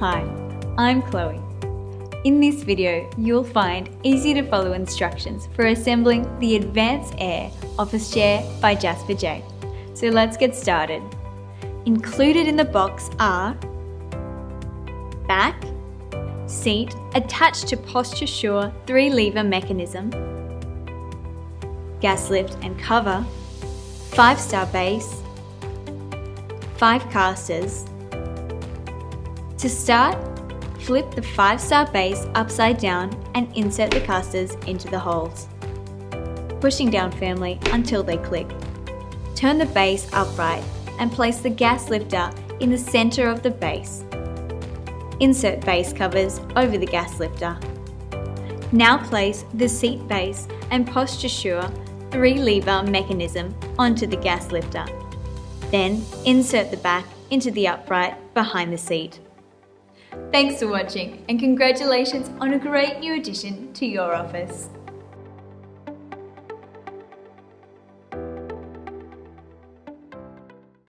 Hi, I'm Chloe. In this video, you'll find easy to follow instructions for assembling the Advanced Air office chair by Jasper J. So let's get started. Included in the box are back, seat attached to Posture Sure 3-lever mechanism, gas lift and cover, 5-star base, 5 casters. To start, flip the 5-star base upside down and insert the casters into the holes, pushing down firmly until they click. Turn the base upright and place the gas lifter in the center of the base. Insert base covers over the gas lifter. Now place the seat base and Posture Sure 3-lever mechanism onto the gas lifter. Then insert the back into the upright behind the seat. Thanks for watching and congratulations on a great new addition to your office.